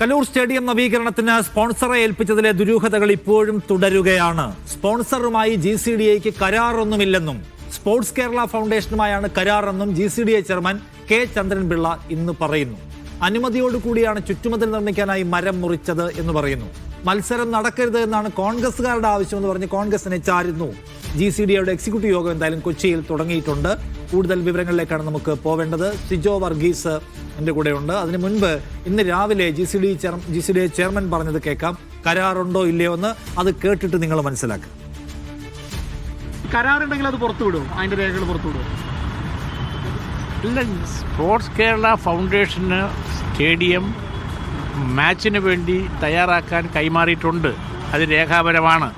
Kaloor stadium നവീകരണത്തിന് സ്പോൺസറെ ഏൽപ്പിച്ചതിലെ ദുരൂഹതകൾ ഇപ്പോഴും തുടരുകയാണ്. സ്പോൺസറുമായി GCDAക്ക് കരാറൊന്നുമില്ലെന്നും സ്പോർട്സ് കേരള ഫൗണ്ടേഷനുമായാണ് കരാറെന്നും GCDA ചെയർമാൻ കെ ചന്ദ്രൻപിള്ള ഇന്ന് പറയുന്നു. അനുമതിയോടുകൂടിയാണ് ചുറ്റുമതിൽ നിർമ്മിക്കാനായി മരം മുറിച്ചത് എന്ന് പറയുന്നു. മത്സരം നടക്കരുത് എന്നാണ് കോൺഗ്രസുകാരുടെ ആവശ്യമെന്ന് പറഞ്ഞ് കോൺഗ്രസിനെ ചാരുന്നു. GCDAയുടെ എക്സിക്യൂട്ടീവ് യോഗം എന്തായാലും കൊച്ചിയിൽ തുടങ്ങിയിട്ടുണ്ട്. കൂടുതൽ വിവരങ്ങളിലേക്കാണ് നമുക്ക് പോവേണ്ടത്. സിജോ വർഗീസ് എൻ്റെ കൂടെയുണ്ട്. അതിനു മുൻപ് ഇന്ന് രാവിലെ GCDA ചെയർമാൻ പറഞ്ഞത് കേൾക്കാം. കരാറുണ്ടോ ഇല്ലയോ എന്ന് അത് കേട്ടിട്ട് നിങ്ങൾ മനസ്സിലാക്കുക. കരാറുണ്ടെങ്കിൽ അത് പുറത്തുവിടും, അതിന്റെ രേഖകൾ പുറത്തുവിടും. ഇല്ല, സ്പോർട്സ് കേരള ഫൗണ്ടേഷന് സ്റ്റേഡിയം മാച്ചിന് വേണ്ടി തയ്യാറാക്കാൻ കൈമാറിയിട്ടുണ്ട്. അത് രേഖാപരമാണ്.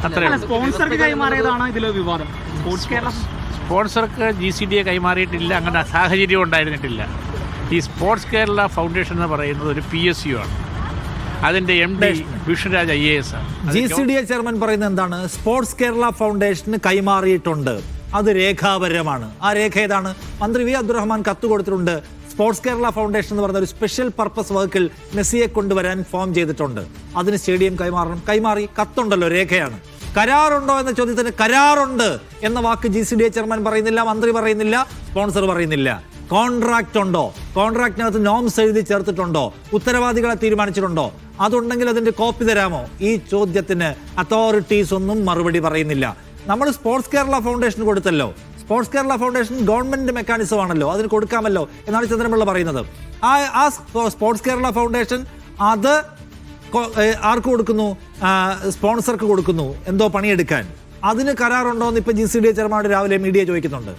അത്രയും സ്പോൺസർക്ക് കൈമാറിയതാണ് ഇതിലെ വിവാദം. സ്പോർട്സ് കേരള സ്പോൺസർക്ക് GCDA കൈമാറിയിട്ടില്ല, അങ്ങനെ സാഹചര്യം ഉണ്ടായിരുന്നിട്ടില്ല. ഈ സ്പോർട്സ് കേരള ഫൗണ്ടേഷൻ എന്ന് പറയുന്നത് ഒരു PSU ആണ്. അതിന്റെ MD വിഷ്ണുരാജ് IAS ആണ്. GCDA ചെയർമാൻ പറയുന്നത് എന്താണ്? സ്പോർട്സ് കേരള ഫൗണ്ടേഷന് കൈമാറിയിട്ടുണ്ട്, അത് രേഖാപരമാണ്. ആ രേഖ ഏതാണ്? മന്ത്രി V അബ്ദുറഹ്മാൻ കത്ത് കൊടുത്തിട്ടുണ്ട്. സ്പോർട്സ് കേരള ഫൗണ്ടേഷൻ എന്ന് പറയുന്ന ഒരു സ്പെഷ്യൽ പർപ്പസ് വർക്കിൽ മെസ്സിയെ കൊണ്ടുവരാൻ ഫോം ചെയ്തിട്ടുണ്ട്. അതിന് സ്റ്റേഡിയം കൈമാറണം. കൈമാറി, കത്തുണ്ടല്ലോ, രേഖയാണ്. കരാറുണ്ടോ എന്ന ചോദ്യത്തിന് കരാറുണ്ട് എന്ന വാക്ക് GCDA ചെയർമാൻ പറയുന്നില്ല, മന്ത്രി പറയുന്നില്ല, സ്പോൺസർ പറയുന്നില്ല. കോൺട്രാക്ട് ഉണ്ടോ? കോൺട്രാക്ടിനകത്ത് നോംസ് എഴുതി ചേർത്തിട്ടുണ്ടോ? ഉത്തരവാദികളെ തീരുമാനിച്ചിട്ടുണ്ടോ? അതുണ്ടെങ്കിൽ അതിന്റെ കോപ്പി തരാമോ? ഈ ചോദ്യത്തിന് അതോറിറ്റീസ് ഒന്നും മറുപടി പറയുന്നില്ല. നമ്മൾ സ്പോർട്സ് കേരള ഫൗണ്ടേഷന് കൊടുത്തല്ലോ. Sports Kerala Foundation government mechanism ആണല്ലോ, അതിന് കൊടുക്കാമല്ലോ എന്നാണ് ചന്ദ്രൻപിള്ള പറയുന്നത്. ആ സ്പോർട്സ് കേരള ഫൗണ്ടേഷൻ അത് ആർക്ക് കൊടുക്കുന്നു? സ്പോൺസർക്ക് കൊടുക്കുന്നു, എന്തോ പണിയെടുക്കാൻ. അതിന് കരാറുണ്ടോ എന്ന് ഇപ്പൊ GCDA ചെയർമാനോട് രാവിലെ മീഡിയ ചോദിക്കുന്നുണ്ട്.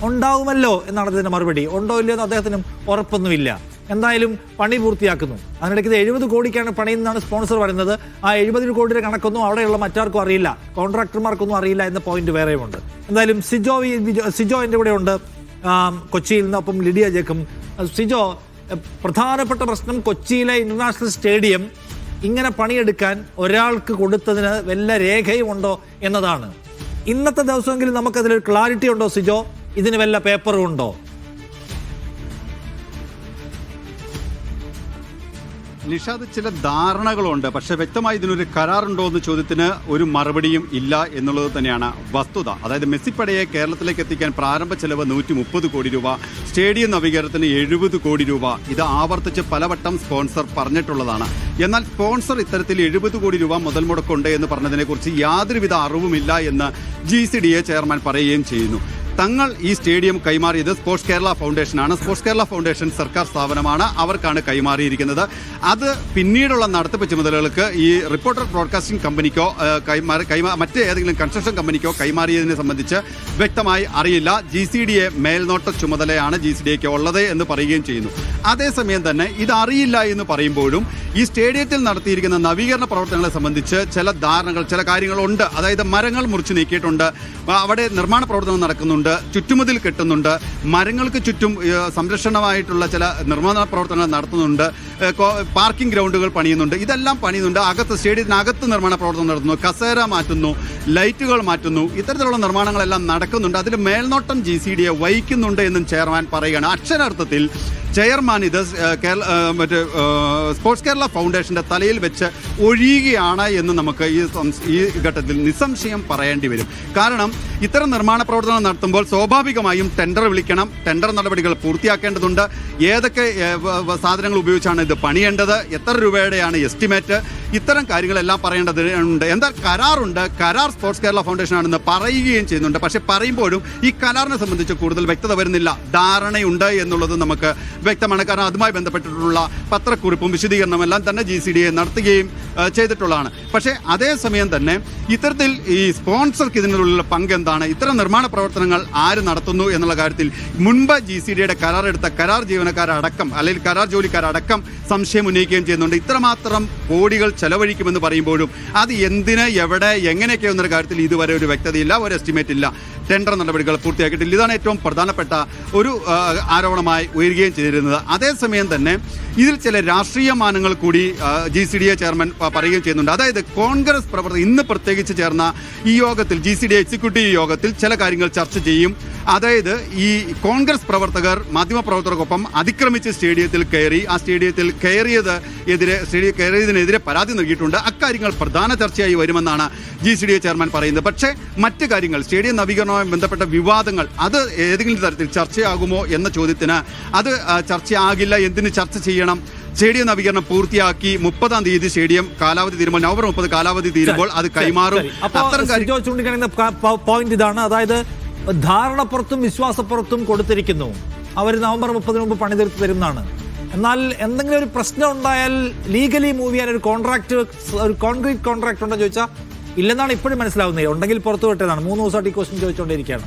ഉണ്ടാവുമല്ലോ എന്നാണ് അതിന്റെ മറുപടി. ഉണ്ടോ ഇല്ലയോ എന്ന് അദ്ദേഹത്തിനും ഉറപ്പൊന്നുമില്ല. എന്തായാലും പണി പൂർത്തിയാക്കുന്നു. അതിനിടയ്ക്ക് 70 കോടിക്കാണ് പണിയെന്നാണ് സ്പോൺസർ പറയുന്നത്. ആ 70 കോടിയുടെ കണക്കൊന്നും അവിടെയുള്ള മറ്റാർക്കും അറിയില്ല, കോൺട്രാക്ടർമാർക്കൊന്നും അറിയില്ല എന്ന പോയിന്റ് വേറെയുമുണ്ട്. എന്തായാലും സിജോ എൻ്റെ കൂടെ ഉണ്ട് കൊച്ചിയിൽ നിന്ന്. ഒപ്പം ലിഡിയ ജേക്കും. സിജോ, പ്രധാനപ്പെട്ട പ്രശ്നം കൊച്ചിയിലെ ഇന്റർനാഷണൽ സ്റ്റേഡിയം ഇങ്ങനെ പണിയെടുക്കാൻ ഒരാൾക്ക് കൊടുത്തതിന് വല്ല രേഖയും ഉണ്ടോ എന്നതാണ്. ഇന്നത്തെ ദിവസമെങ്കിലും നമുക്കതിലൊരു ക്ലാരിറ്റി ഉണ്ടോ സിജോ? ഇതിന് വല്ല പേപ്പറും ഉണ്ടോ? നിഷാദ്, ചില ധാരണകളുണ്ട്, പക്ഷെ വ്യക്തമായി ഇതിനൊരു കരാറുണ്ടോ എന്ന ചോദ്യത്തിന് ഒരു മറുപടിയും ഇല്ല എന്നുള്ളത് തന്നെയാണ് വസ്തുത. അതായത് മെസ്സിപ്പടയെ കേരളത്തിലേക്ക് എത്തിക്കാൻ പ്രാരംഭ ചെലവ് 130 കോടി രൂപ, സ്റ്റേഡിയം നവീകരണത്തിന് 70 കോടി രൂപ. ഇത് ആവർത്തിച്ച് പലവട്ടം സ്പോൺസർ പറഞ്ഞിട്ടുള്ളതാണ്. എന്നാൽ സ്പോൺസർ ഇത്തരത്തിൽ 70 കോടി രൂപ മുതൽ മുടക്കുണ്ട് എന്ന് പറഞ്ഞതിനെക്കുറിച്ച് യാതൊരുവിധ അറിവുമില്ല എന്ന് GCDA ചെയർമാൻ പറയുകയും ചെയ്യുന്നു. തങ്ങൾ ഈ സ്റ്റേഡിയം കൈമാറിയത് സ്പോർട്സ് കേരള ഫൗണ്ടേഷനാണ്. സ്പോർട്സ് കേരള ഫൗണ്ടേഷൻ സർക്കാർ സ്ഥാപനമാണ്, അവർക്കാണ് കൈമാറിയിരിക്കുന്നത്. അത് പിന്നീടുള്ള നടത്തിപ്പ് ചുമതലകൾക്ക് ഈ റിപ്പോർട്ടർ ബ്രോഡ്കാസ്റ്റിംഗ് കമ്പനിക്കോ മറ്റ് ഏതെങ്കിലും കൺസ്ട്രക്ഷൻ കമ്പനിക്കോ കൈമാറിയതിനെ സംബന്ധിച്ച് വ്യക്തമായി അറിയില്ല. GCDA മേൽനോട്ട ചുമതലയാണ് GCDAക്ക് ഉള്ളത് എന്ന് പറയുകയും ചെയ്യുന്നു. അതേസമയം തന്നെ ഇത് അറിയില്ല എന്ന് പറയുമ്പോഴും ഈ സ്റ്റേഡിയത്തിൽ നടത്തിയിരിക്കുന്ന നവീകരണ പ്രവർത്തനങ്ങളെ സംബന്ധിച്ച് ചില ധാരണകൾ, ചില കാര്യങ്ങളുണ്ട്. അതായത് മരങ്ങൾ മുറിച്ച് നീക്കിയിട്ടുണ്ട്, അവിടെ നിർമ്മാണ പ്രവർത്തനം നടക്കുന്നുണ്ട്, ചുറ്റുമതിൽ കെട്ടുന്നുണ്ട്, മരങ്ങൾക്ക് ചുറ്റും സംരക്ഷണമായിട്ടുള്ള ചില നിർമ്മാണ പ്രവർത്തനങ്ങൾ നടത്തുന്നുണ്ട്, പാർക്കിംഗ് ഗ്രൗണ്ടുകൾ പണിയുന്നുണ്ട്. ഇതെല്ലാം പണിയുന്നുണ്ട്. സ്റ്റേഡിയത്തിനകത്ത് നിർമ്മാണ പ്രവർത്തനം നടത്തുന്നു, കസേര മാറ്റുന്നു, ലൈറ്റുകൾ മാറ്റുന്നു. ഇത്തരത്തിലുള്ള നിർമ്മാണങ്ങളെല്ലാം നടക്കുന്നുണ്ട്. അതിൽ മേൽനോട്ടം GCDA വഹിക്കുന്നുണ്ട് എന്നും ചെയർമാൻ പറയുകയാണ്. അക്ഷരാർത്ഥത്തിൽ ചെയർമാൻ ഇത് സ്പോർട്സ് കേരള ഫൗണ്ടേഷന്റെ തലയിൽ വെച്ച് ഒഴിയുകയാണ് എന്ന് നമുക്ക് ഈ ഘട്ടത്തിൽ നിസ്സംശയം പറയേണ്ടി വരും. കാരണം ഇത്തരം നിർമ്മാണ പ്രവർത്തനം നടത്തുമ്പോൾ സ്വാഭാവികമായും ടെൻഡർ വിളിക്കണം, ടെൻഡർ നടപടികൾ പൂർത്തിയാക്കേണ്ടതുണ്ട്. ഏതൊക്കെ സാധനങ്ങൾ ഉപയോഗിച്ചാണ് ഇത് പണിയേണ്ടത്, എത്ര രൂപയുടെയാണ് എസ്റ്റിമേറ്റ്, ഇത്തരം കാര്യങ്ങളെല്ലാം പറയേണ്ടതുണ്ട്. എന്താ കരാറുണ്ട്, കരാർ സ്പോർട്സ് കേരള ഫൗണ്ടേഷൻ ആണെന്ന് പറയുകയും ചെയ്യുന്നുണ്ട്. പക്ഷെ പറയുമ്പോഴും ഈ കരാറിനെ സംബന്ധിച്ച് കൂടുതൽ വ്യക്തത വരുന്നില്ല. ധാരണയുണ്ട് എന്നുള്ളത് നമുക്ക് വ്യക്തമാണ്. കാരണം അതുമായി ബന്ധപ്പെട്ടിട്ടുള്ള പത്രക്കുറിപ്പും വിശദീകരണവും എല്ലാം തന്നെ GCDA നടത്തുകയും ചെയ്തിട്ടുള്ളതാണ്. പക്ഷേ അതേസമയം തന്നെ ഇത്തരത്തിൽ ഈ സ്പോൺസർക്ക് ഇതിനുള്ള പങ്ക് എന്താണ്, ഇത്തരം നിർമ്മാണ പ്രവർത്തനങ്ങൾ ആര് നടത്തുന്നു എന്നുള്ള കാര്യത്തിൽ മുൻപ് GCDAയുടെ കരാറെടുത്ത കരാർ ജീവനക്കാരടക്കം അല്ലെങ്കിൽ കരാർ ജോലിക്കാരടക്കം സംശയം ഉന്നയിക്കുകയും ചെയ്യുന്നുണ്ട്. ഇത്രമാത്രം കോടികൾ ചെലവഴിക്കുമെന്ന് പറയുമ്പോഴും അത് എന്തിന്, എവിടെ, എങ്ങനെയൊക്കെ എന്നൊരു കാര്യത്തിൽ ഇതുവരെ ഒരു വ്യക്തതയില്ല, ഒരു എസ്റ്റിമേറ്റ് ഇല്ല. ടെൻഡർ നടപടികൾ പൂർത്തിയാക്കിയിട്ടില്ല. ഇതാണ് ഏറ്റവും പ്രധാനപ്പെട്ട ഒരു ആരോപണമായി ഉയരുകയും ചെയ്തിരുന്നത്. അതേസമയം തന്നെ ഇതിൽ ചില രാഷ്ട്രീയ മാനങ്ങൾ കൂടി GCDA ചെയർമാൻ പറയുകയും ചെയ്യുന്നുണ്ട്. അതായത് കോൺഗ്രസ് പ്രവർത്തകർ ഇന്ന് പ്രത്യേകിച്ച് ചേർന്ന ഈ യോഗത്തിൽ, GCDA എക്സിക്യൂട്ടീവ് യോഗത്തിൽ ചില കാര്യങ്ങൾ ചർച്ച ചെയ്യും. അതായത് ഈ കോൺഗ്രസ് പ്രവർത്തകർ മാധ്യമപ്രവർത്തകർക്കൊപ്പം അതിക്രമിച്ച് സ്റ്റേഡിയത്തിൽ കയറി, ആ സ്റ്റേഡിയത്തിൽ കയറിയതിനെതിരെ പരാതി നൽകിയിട്ടുണ്ട്. അക്കാര്യങ്ങൾ പ്രധാന ചർച്ചയായി വരുമെന്നാണ് GCDA ചെയർമാൻ പറയുന്നത്. പക്ഷേ മറ്റ് കാര്യങ്ങൾ, സ്റ്റേഡിയം നവീകരണവുമായി ബന്ധപ്പെട്ട വിവാദങ്ങൾ, അത് ഏതെങ്കിലും തരത്തിൽ ചർച്ചയാകുമോ എന്ന ചോദ്യത്തിന് അത് ചർച്ചയാകില്ല. എന്തിന് ചർച്ച ചെയ്യണം? സ്റ്റേഡിയം നവീകരണം പൂർത്തിയാക്കി 30-ാം തീയതി സ്റ്റേഡിയം കാലാവധി തീരുമ്പോൾ, നവംബർ 30 കാലാവധി തീരുമ്പോൾ അത് കൈമാറും. അത്തരം സിജോ ചൂണ്ടിക്കാണിക്കുന്ന പോയിന്റ് ഇതാണ്. അതായത് ധാരണപ്പുറത്തും വിശ്വാസപ്പുറത്തും കൊടുത്തിരിക്കുന്നു. അവർ നവംബർ 30 മുമ്പ് പണി തീർത്ത് തരുന്നതാണ്. എന്നാൽ എന്തെങ്കിലും ഒരു പ്രശ്നം ഉണ്ടായാൽ ലീഗലി മൂവ് ചെയ്യാൻ ഒരു കോൺക്രീറ്റ് കോൺട്രാക്ട് ഉണ്ടോ ചോദിച്ചാൽ ഇല്ലെന്നാണ് ഇപ്പോഴും മനസ്സിലാവുന്നത്. ഉണ്ടെങ്കിൽ പുറത്തു വിട്ടതാണ്. 3 ദിവസമായിട്ട് ഈ ക്വസ്റ്റ്യൻ ചോദിച്ചുകൊണ്ടിരിക്കുകയാണ്.